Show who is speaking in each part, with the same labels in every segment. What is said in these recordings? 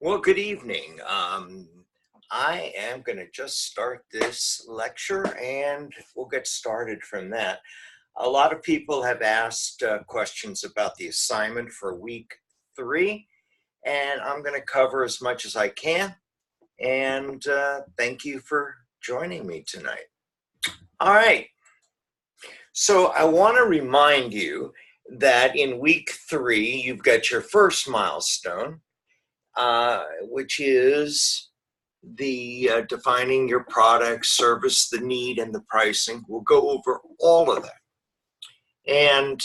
Speaker 1: Well, good evening. I am going to just start this lecture and we'll get started from that. A lot of people have asked questions about the assignment for week 3, and I'm going to cover as much as I can. And thank you for joining me tonight. All right. So I want to remind you that in week 3, you've got your first milestone, which is the defining your product, service, the need, and the pricing. We'll go over all of that. And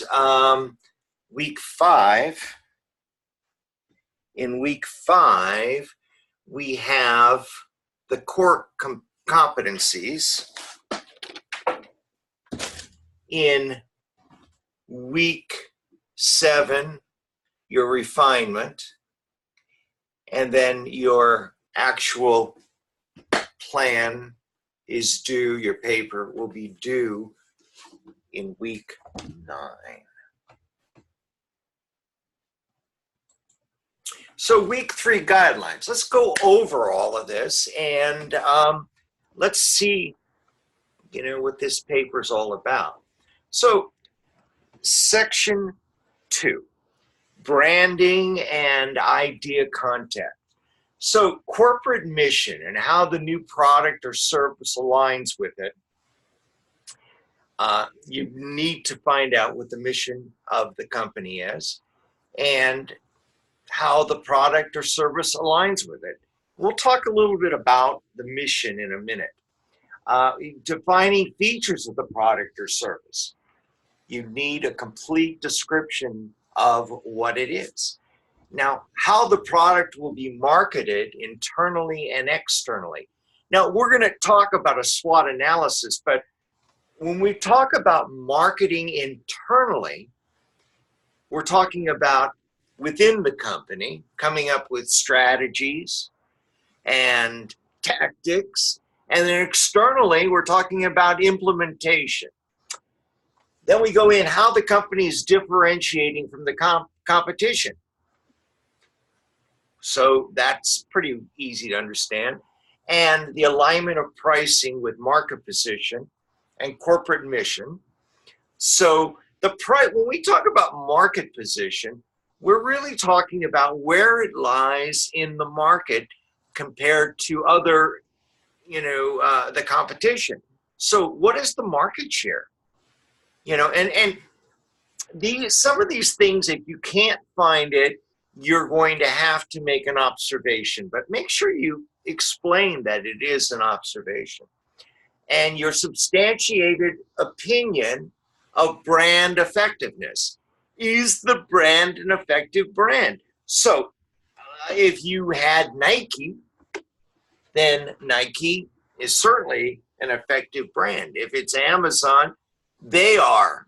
Speaker 1: week 5, in week 5, we have the core competencies. In week 7, your refinement, and then your actual plan is due, your paper will be due in week 9. So week 3 guidelines. Let's go over all of this and let's see, what this paper is all about. So section 2, branding and idea content. So corporate mission and how the new product or service aligns with it. You need to find out what the mission of the company is and how the product or service aligns with it. We'll talk a little bit about the mission in a minute. Defining features of the product or service. You need a complete description of what it is. Now, how the product will be marketed internally and externally. Now, we're going to talk about a SWOT analysis, but when we talk about marketing internally, we're talking about within the company, coming up with strategies and tactics. And then externally, we're talking about implementation. Then we go in how the company is differentiating from the competition. So that's pretty easy to understand. And the alignment of pricing with market position and corporate mission. So when we talk about market position, we're really talking about where it lies in the market compared to other, the competition. So what is the market share? And some of these things, if you can't find it, you're going to have to make an observation, but make sure you explain that it is an observation. And your substantiated opinion of brand effectiveness. Is the brand an effective brand? So if you had Nike, then Nike is certainly an effective brand. If it's Amazon, they are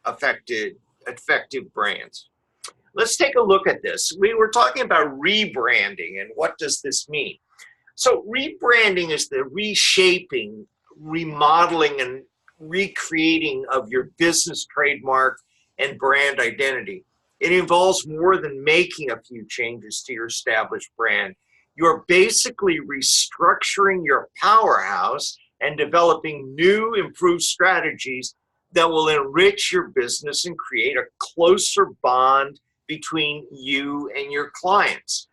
Speaker 1: effective brands. Let's take a look at this. We were talking about rebranding and what does this mean? So rebranding is the reshaping, remodeling, and recreating of your business trademark and brand identity. It involves more than making a few changes to your established brand. You're basically restructuring your powerhouse and developing new, improved strategies that will enrich your business and create a closer bond between you and your clients.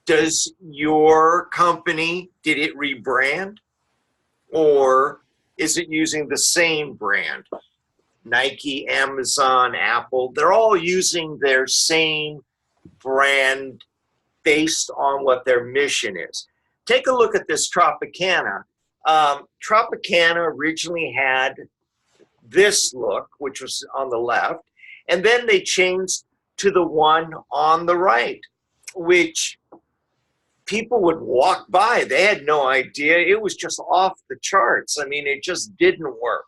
Speaker 1: Does your company, did it rebrand? Or is it using the same brand? Nike, Amazon, Apple, they're all using their same brand based on what their mission is. Take a look at this Tropicana. Tropicana originally had this look, which was on the left, and then they changed to the one on the right, which people would walk by. They had no idea. It was just off the charts. I mean, it just didn't work.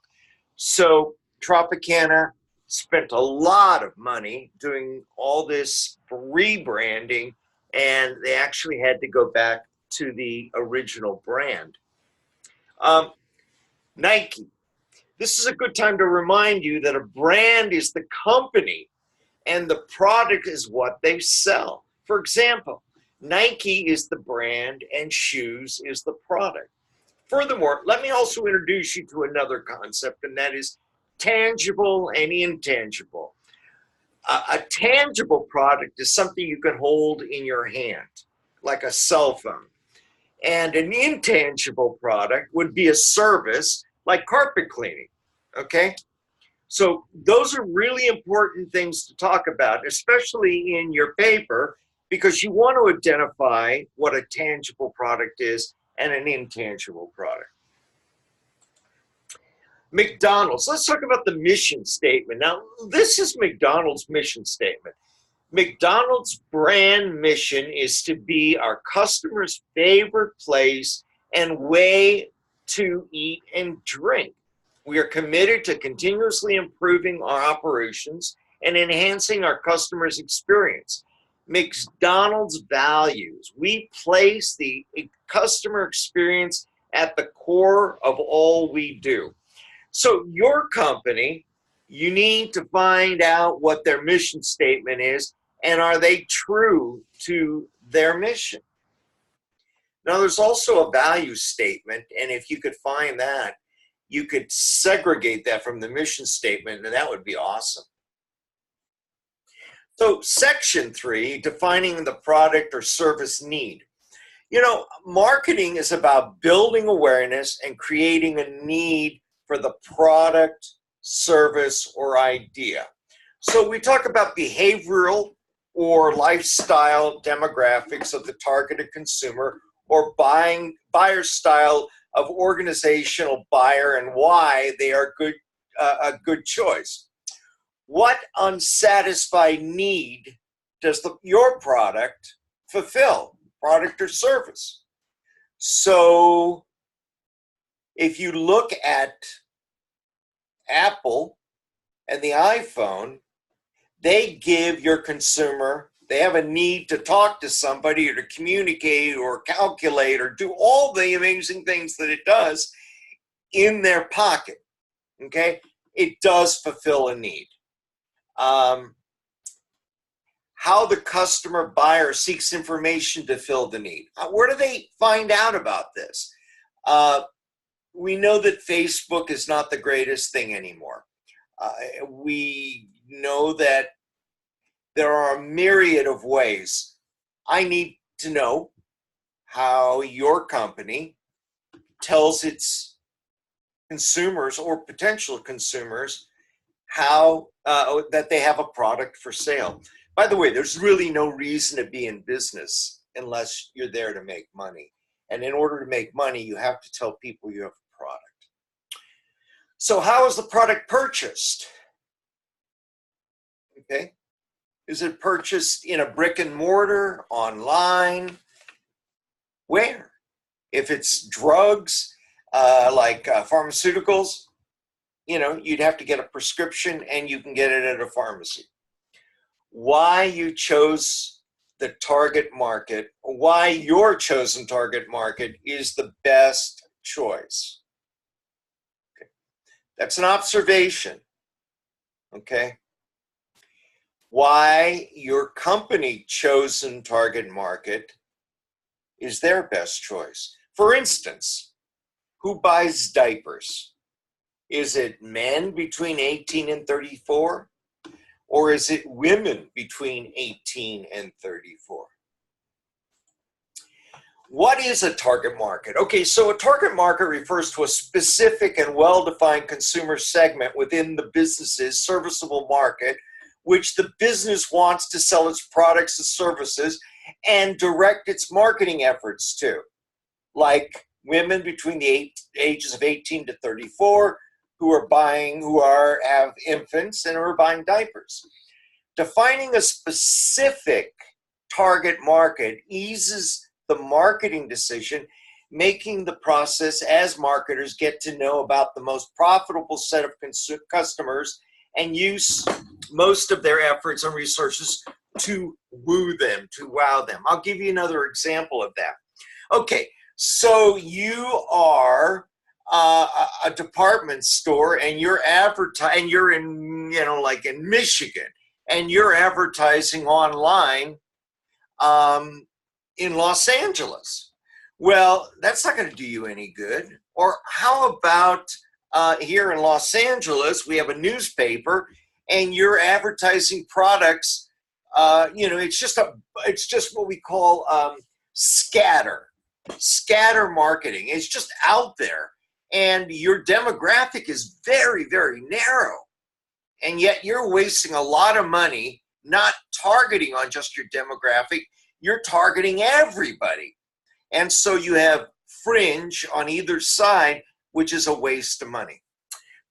Speaker 1: So Tropicana spent a lot of money doing all this rebranding, and they actually had to go back to the original brand. Nike. This is a good time to remind you that a brand is the company and the product is what they sell. For example, Nike is the brand and shoes is the product. Furthermore, let me also introduce you to another concept, and that is tangible and intangible. A tangible product is something you can hold in your hand, like a cell phone. And an intangible product would be a service like carpet cleaning. Okay? So those are really important things to talk about, especially in your paper, because you want to identify what a tangible product is and an intangible product. McDonald's. Let's talk about the mission statement. Now, this is McDonald's mission statement. McDonald's brand mission is to be our customers' favorite place and way to eat and drink. We are committed to continuously improving our operations and enhancing our customers' experience. McDonald's values. We place the customer experience at the core of all we do. So your company, you need to find out what their mission statement is and are they true to their mission. Now, there's also a value statement, and if you could find that, you could segregate that from the mission statement, and that would be awesome. So section 3, defining the product or service need. You know, marketing is about building awareness and creating a need for the product, service, or idea. So we talk about behavioral or lifestyle demographics of the targeted consumer, or buyer style of organizational buyer and why they are a good choice. What unsatisfied need does your product fulfill, product or service? So if you look at Apple and the iPhone, they give your consumer, they have a need to talk to somebody or to communicate or calculate or do all the amazing things that it does in their pocket, okay? It does fulfill a need. How the customer buyer seeks information to fill the need. Where do they find out about this? We know that Facebook is not the greatest thing anymore. We know that there are a myriad of ways. I need to know how your company tells its consumers or potential consumers how that they have a product for sale. By the way, there's really no reason to be in business unless you're there to make money. And in order to make money, you have to tell people you have a product. So how is the product purchased? Okay. Is it purchased in a brick and mortar, online? Where? If it's drugs, like pharmaceuticals, you know, you'd have to get a prescription and you can get it at a pharmacy. Why you chose the target market, why your chosen target market is the best choice. Okay. That's an observation, okay? Why your company chosen target market is their best choice. For instance, who buys diapers? Is it men between 18 and 34? Or is it women between 18 and 34? What is a target market? Okay, so a target market refers to a specific and well-defined consumer segment within the business's serviceable market, which the business wants to sell its products and services and direct its marketing efforts to, like women between the ages of 18 to 34 who have infants and are buying diapers. Defining a specific target market eases the marketing decision, making the process as marketers get to know about the most profitable set of customers and use most of their efforts and resources to woo them, to wow them. I'll give you another example of that. Okay, so you are a department store and you're advertising, you're in, you know, like in Michigan, and you're advertising online in Los Angeles. Well, that's not going to do you any good. Or how about here in Los Angeles, we have a newspaper and you're advertising products. It's just what we call scatter marketing. It's just out there, and your demographic is very, very narrow, and yet you're wasting a lot of money not targeting on just your demographic. You're targeting everybody, and so you have fringe on either side, which is a waste of money.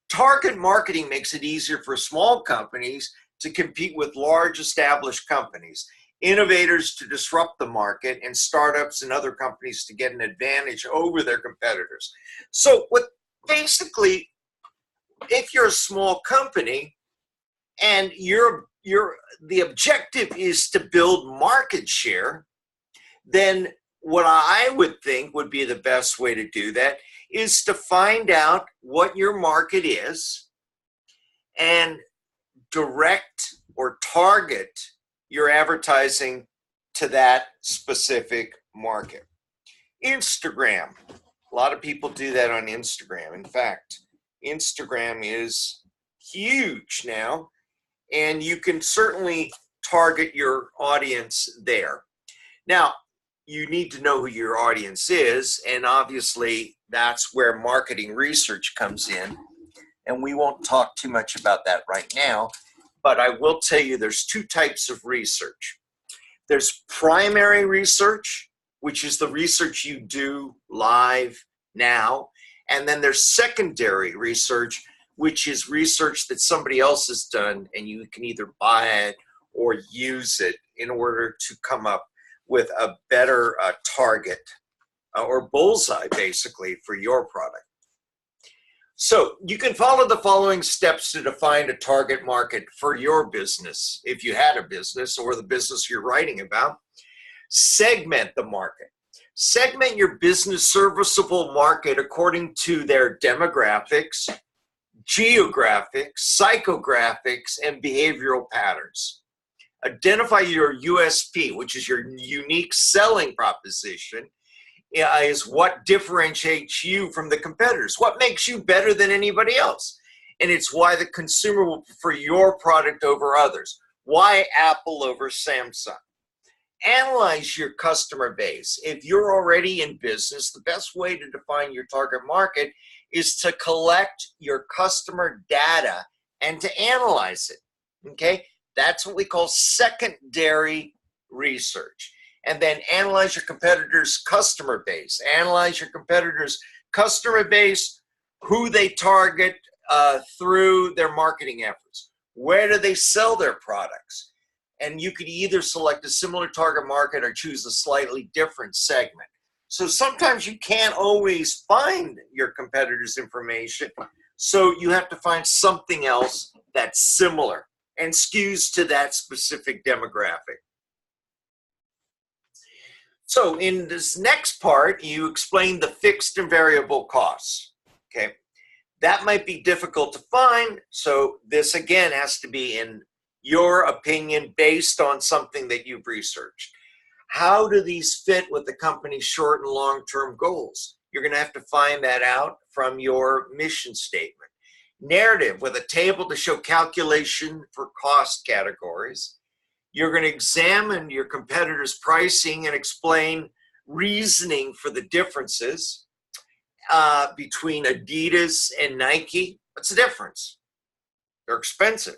Speaker 1: Target marketing makes it easier for small companies to compete with large established companies, innovators to disrupt the market, and startups and other companies to get an advantage over their competitors. So basically, if you're a small company and the objective is to build market share, then what I would think would be the best way to do that is to find out what your market is and direct or target your advertising to that specific market. Instagram. A lot of people do that on Instagram. In fact, Instagram is huge now, and you can certainly target your audience there. Now, you need to know who your audience is, and obviously that's where marketing research comes in, and we won't talk too much about that right now, but I will tell you there's two types of research. There's primary research, which is the research you do live now, and then there's secondary research, which is research that somebody else has done, and you can either buy it or use it in order to come up with a better target or bullseye, basically, for your product. So you can follow the following steps to define a target market for your business, if you had a business or the business you're writing about. Segment the market. Segment your business serviceable market according to their demographics, geographics, psychographics, and behavioral patterns. Identify your USP, which is your unique selling proposition, is what differentiates you from the competitors. What makes you better than anybody else? And it's why the consumer will prefer your product over others. Why Apple over Samsung? Analyze your customer base. If you're already in business, the best way to define your target market is to collect your customer data and to analyze it, okay? That's what we call secondary research. And then analyze your competitors' customer base. Analyze your competitors' customer base, who they target through their marketing efforts. Where do they sell their products? And you could either select a similar target market or choose a slightly different segment. So sometimes you can't always find your competitors' information, so you have to find something else that's similar and skews to that specific demographic. So in this next part, you explain the fixed and variable costs, okay? That might be difficult to find, so this again has to be in your opinion based on something that you've researched. How do these fit with the company's short and long-term goals? You're going to have to find that out from your mission statement. Narrative with a table to show calculation for cost categories. You're going to examine your competitors' pricing and explain reasoning for the differences between Adidas and Nike. What's the difference? They're expensive.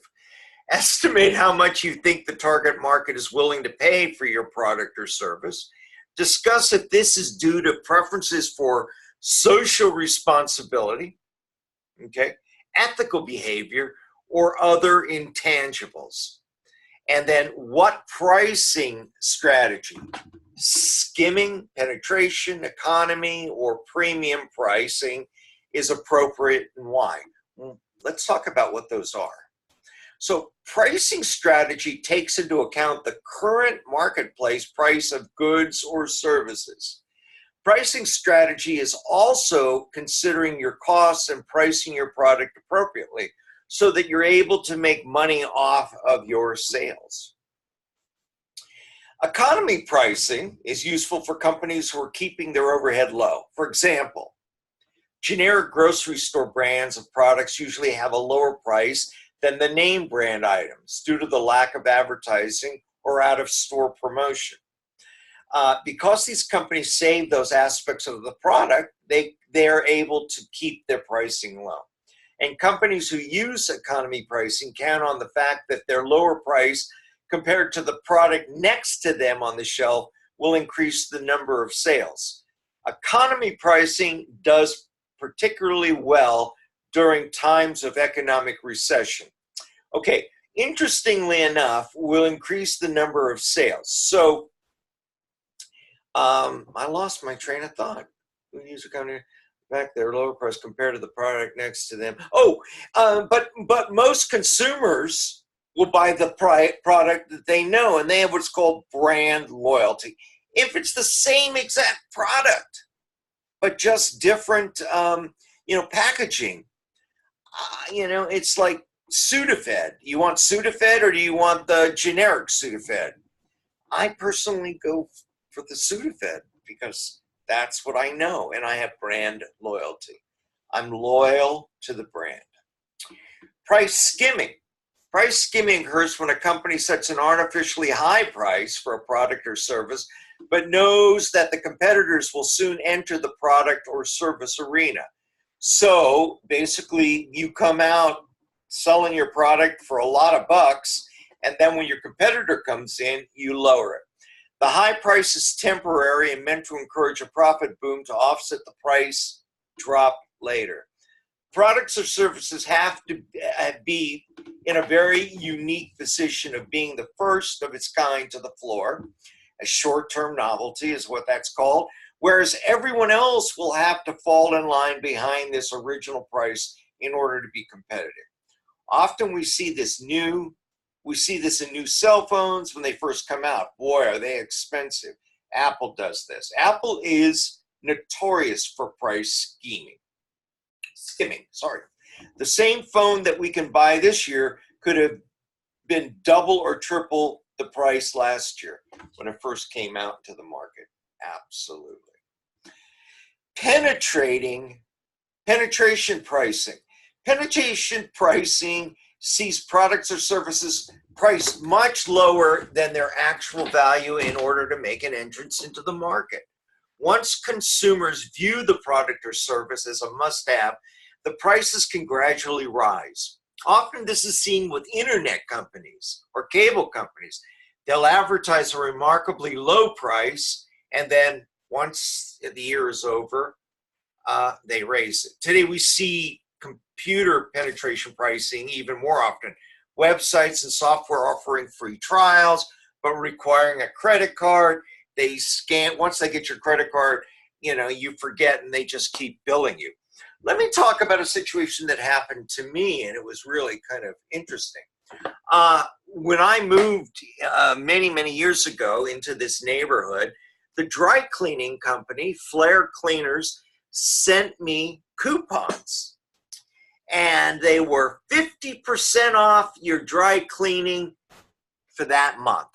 Speaker 1: Estimate how much you think the target market is willing to pay for your product or service. Discuss if this is due to preferences for social responsibility, okay, ethical behavior, or other intangibles. And then what pricing strategy, skimming, penetration, economy, or premium pricing is appropriate and why? Well, let's talk about what those are. So pricing strategy takes into account the current marketplace price of goods or services. Pricing strategy is also considering your costs and pricing your product appropriately so that you're able to make money off of your sales. Economy pricing is useful for companies who are keeping their overhead low. For example, generic grocery store brands of products usually have a lower price than the name brand items due to the lack of advertising or out of store promotion. Because these companies save those aspects of the product, they're able to keep their pricing low. And companies who use economy pricing count on the fact that their lower price compared to the product next to them on the shelf will increase the number of sales. Economy pricing does particularly well during times of economic recession. Okay, interestingly enough, will increase the number of sales. So I lost my train of thought. We use economy back there, lower price compared to the product next to them. But most consumers will buy the product that they know, and they have what's called brand loyalty. If it's the same exact product, but just different, packaging, it's like Sudafed. You want Sudafed or do you want the generic Sudafed? I personally go for the Sudafed because that's what I know, and I have brand loyalty. I'm loyal to the brand. Price skimming. Price skimming occurs when a company sets an artificially high price for a product or service, but knows that the competitors will soon enter the product or service arena. So basically, you come out selling your product for a lot of bucks, and then when your competitor comes in, you lower it. The high price is temporary and meant to encourage a profit boom to offset the price drop later. Products or services have to be in a very unique position of being the first of its kind to the floor. A short-term novelty is what that's called, whereas everyone else will have to fall in line behind this original price in order to be competitive. Often we see this in new cell phones when they first come out. Boy, are they expensive. Apple does this. Apple is notorious for price skimming. The same phone that we can buy this year could have been double or triple the price last year when it first came out to the market. Absolutely. Penetration pricing. Penetration pricing sees products or services priced much lower than their actual value in order to make an entrance into the market. Once consumers view the product or service as a must-have, the prices can gradually rise. Often this is seen with internet companies or cable companies. They'll advertise a remarkably low price, and then once the year is over, they raise it. Today we see computer penetration pricing even more often. Websites and software offering free trials, but requiring a credit card. They scan, once they get your credit card, you forget and they just keep billing you. Let me talk about a situation that happened to me, and it was really kind of interesting. When I moved many, many years ago into this neighborhood, the dry cleaning company, Flair Cleaners, sent me coupons. And they were 50% off your dry cleaning for that month.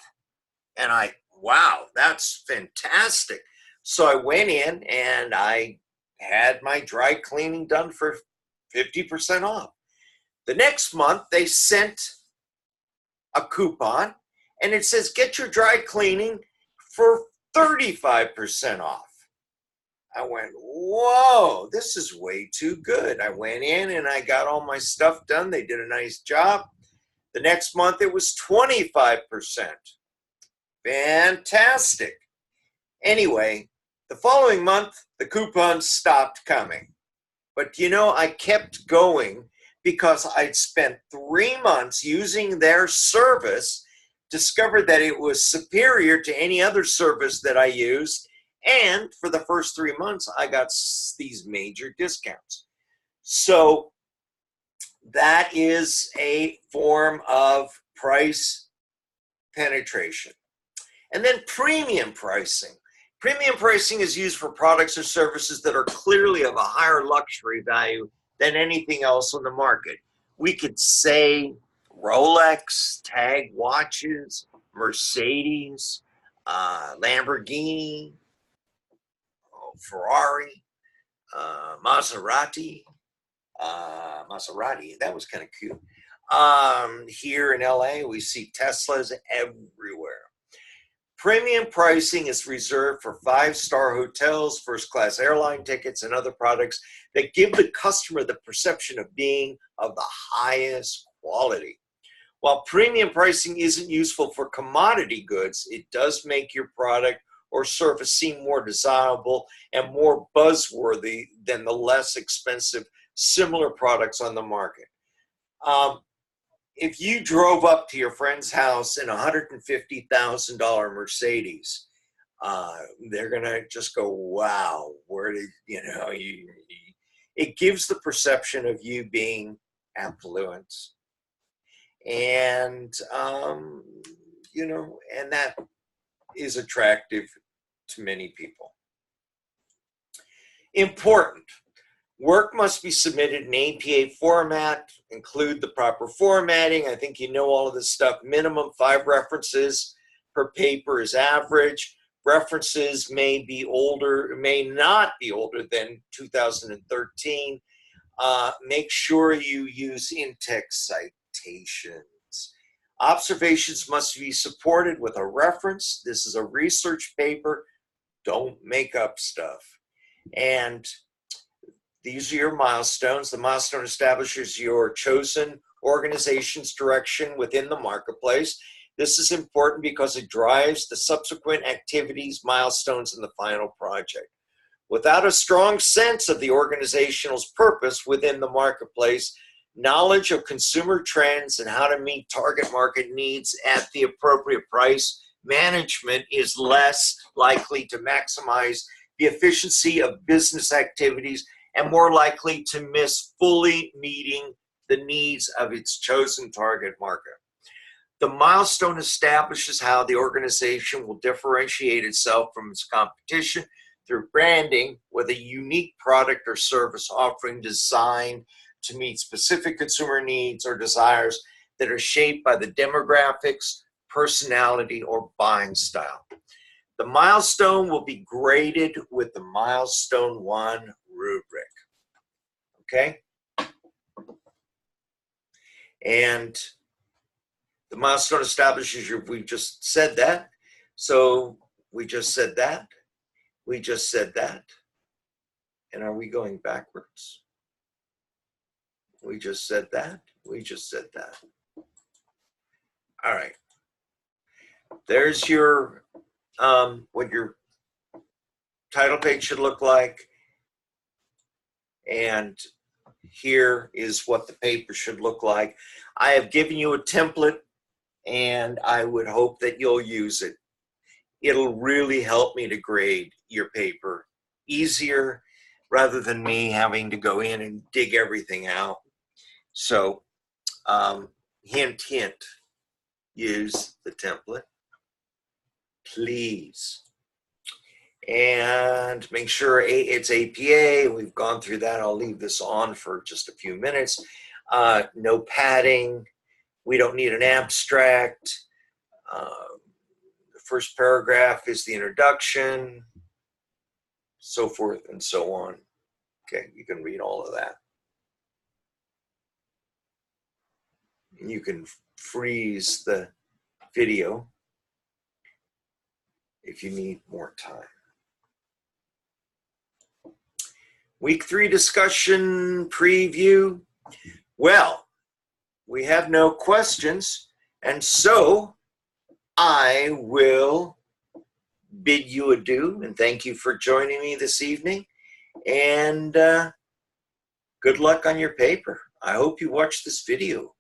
Speaker 1: And wow, that's fantastic. So I went in and I had my dry cleaning done for 50% off. The next month, they sent a coupon and it says, get your dry cleaning for 35% off. I went, whoa, this is way too good. I went in and I got all my stuff done. They did a nice job. The next month, it was 25%. Fantastic. Anyway, the following month, the coupons stopped coming. But I kept going because I'd spent 3 months using their service, discovered that it was superior to any other service that I used, and for the first 3 months, I got these major discounts. So that is a form of price penetration. And then premium pricing. Premium pricing is used for products or services that are clearly of a higher luxury value than anything else on the market. We could say Rolex, Tag watches, Mercedes, Lamborghini, Ferrari, Maserati. That was kind of cute. Here in LA, we see Teslas everywhere. Premium pricing is reserved for five-star hotels, first-class airline tickets, and other products that give the customer the perception of being of the highest quality. While premium pricing isn't useful for commodity goods, it does make your product or service seem more desirable and more buzzworthy than the less expensive similar products on the market. If you drove up to your friend's house in a $150,000 Mercedes, they're gonna just go, "Wow, where did you know?" It gives the perception of you being affluent, and and that is attractive to many people. Important. Work must be submitted in APA format, include the proper formatting. I think you know all of this stuff. Minimum 5 references per paper is average. References may not be older than 2013. Make sure you use in-text citations. Observations must be supported with a reference. This is a research paper. Don't make up stuff. And these are your milestones. The milestone establishes your chosen organization's direction within the marketplace. This is important because it drives the subsequent activities, milestones, in the final project. Without a strong sense of the organization's purpose within the marketplace, knowledge of consumer trends and how to meet target market needs at the appropriate price, management is less likely to maximize the efficiency of business activities and more likely to miss fully meeting the needs of its chosen target market. The milestone establishes how the organization will differentiate itself from its competition through branding with a unique product or service offering designed to meet specific consumer needs or desires that are shaped by the demographics, personality, or buying style. The milestone will be graded with the Milestone 1 rubric. Okay? And the milestone establishes we just said that. So we just said that. We just said that. And are we going backwards? We just said that. We just said that. All right. There's your what your title page should look like. And here is what the paper should look like. I have given you a template, and I would hope that you'll use it. It'll really help me to grade your paper easier rather than me having to go in and dig everything out. So, hint, hint, use the template, please. And make sure it's APA. We've gone through that. I'll leave this on for just a few minutes. No padding. We don't need an abstract. The first paragraph is the introduction, so forth and so on. Okay, you can read all of that. You can freeze the video if you need more time. Week 3 discussion preview. Well, we have no questions, and so I will bid you adieu and thank you for joining me this evening, and good luck on your paper. I hope you watch this video.